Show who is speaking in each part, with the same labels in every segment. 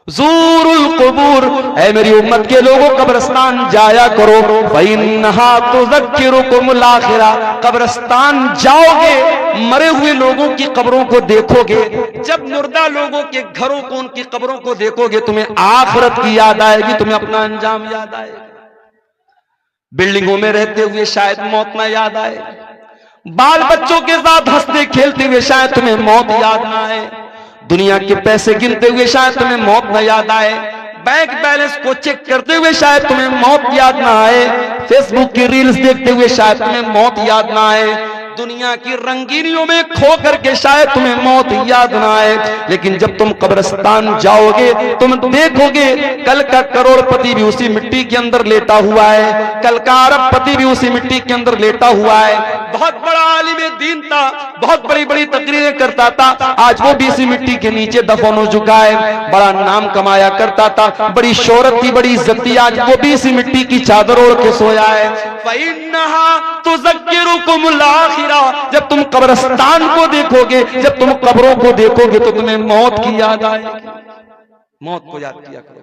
Speaker 1: ज़ूरुल क़ुबूर, ऐ मेरी उम्मत के लोगों कब्रिस्तान जाया करो। फ़इन्नहा तुज़क्किरुकुमुल आखिरा, कब्रिस्तान जाओगे, मरे हुए लोगों की कब्रों को देखोगे, जब मुर्दा लोगों के घरों को, उनकी कब्रों को देखोगे, तुम्हें आखिरत की याद आएगी, तुम्हें अपना अंजाम याद आएगा। बिल्डिंगों में रहते हुए शायद मौत ना याद आए, बाल बच्चों के साथ हंसते खेलते हुए शायद तुम्हें मौत याद ना आए, दुनिया के पैसे गिनते हुए शायद तुम्हें मौत न याद आए, बैंक बैलेंस को चेक करते हुए शायद तुम्हें मौत याद ना आए, फेसबुक की रील्स देखते हुए शायद तुम्हें मौत याद ना आए, दुनिया की रंगीनियों में खो करके शायद तुम्हें मौत याद ना आए। लेकिन जब तुम कब्रिस्तान जाओगे, तुम देखोगे कल का करोड़पति भी उसी मिट्टी के अंदर लेटा हुआ है, कल का अरबपति भी उसी मिट्टी के अंदर लेटा हुआ है। बहुत बड़ा आलिम दीन था, बहुत बड़ी बड़ी तकरीरें करता था, आज वो भी इसी मिट्टी के नीचे दफन हो चुका है। बड़ा नाम कमाया करता था, बड़ी शोहरत थी, बड़ी इज्जत थी, आज वो भी इसी मिट्टी की चादर ओढ़ के सोया है। फ़इन्नहा तुज़क्किरुकुमुल आखिरा, जब तुम कब्रिस्तान को देखोगे, जब तुम कब्रों को देखोगे, तो तुम्हें मौत की याद आएगी। मौत को याद किया करो।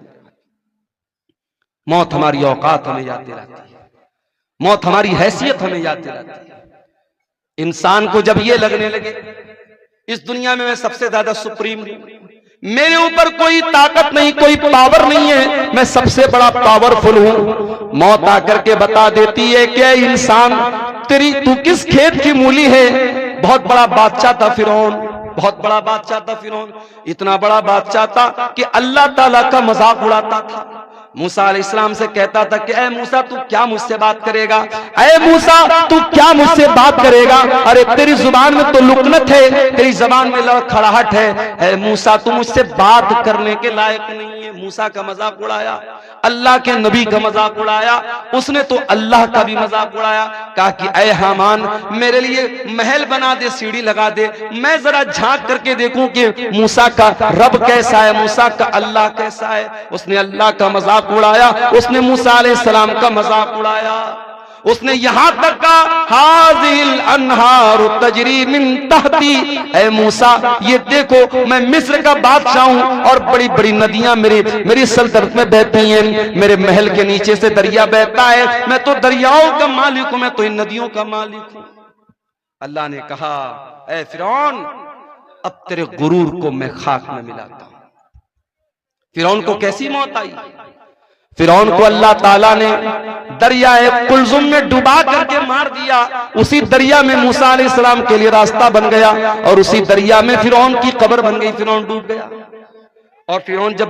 Speaker 1: मौत हमारी औकात हमें याद दिलाती है, मौत हमारी हैसियत हमें याद दिलाती है। इंसान को जब ये लगने लगे इस दुनिया में मैं सबसे ज्यादा सुप्रीम हूं, मेरे ऊपर कोई ताकत नहीं, कोई पावर नहीं है, मैं सबसे बड़ा पावरफुल हूं, मौत आकर के बता देती है कि इंसान तू किस खेत की मूली है। बहुत बड़ा बादशाह था फिरौन, बहुत बड़ा बादशाह था फिरौन, इतना बड़ा बादशाह था कि अल्लाह ताला का मजाक उड़ाता था। मूसा अलैहिस्सलाम से कहता था कि ऐ मूसा तू क्या मुझसे बात करेगा, ऐ मूसा तू क्या मुझसे बात करेगा, अरे तेरी जुबान में तो लुकनत है, तेरी जुबान में लड़खड़ाहट है, ऐ मूसा तू मुझसे बात करने के लायक नहीं है। मूसा का मजाक उड़ाया, अल्लाह के नबी का मजाक उड़ाया, उसने तो अल्लाह का भी मजाक उड़ाया। कहा कि ऐ हामान मेरे लिए महल बना दे, सीढ़ी लगा दे, मैं जरा झांक करके देखूं कि मूसा का रब कैसा है, मूसा का अल्लाह कैसा है। उसने अल्लाह का मजाक उड़ाया, उसने मूसा अलैहिस्सलाम का मजाक उड़ाया, उसने यहां तक कहा हाज़िल अनहारु तजरी मिन तहती, ऐ मूसा ये देखो मैं मिस्र का बादशाह हूं और बड़ी बड़ी नदियां मेरी सल्तनत में बहती हैं, मेरे महल के नीचे से दरिया बहता है, मैं तो दरियाओं का मालिक हूं, मैं तो इन नदियों का मालिक हूं। अल्लाह ने कहा ऐ फिरौन अब तेरे गुरूर को मैं खाक में मिलाता हूं। फिरौन को कैसी मौत आई? फिरौन को अल्लाह ताला ने दरियाए कुलजुम में डुबा करके मार दिया, उसी दरिया में मूसा अलैहिस्सलाम के लिए रास्ता बन गया और उसी दरिया में फिरौन की कब्र बन गई, फिरौन डूब गया। और फिरौन जब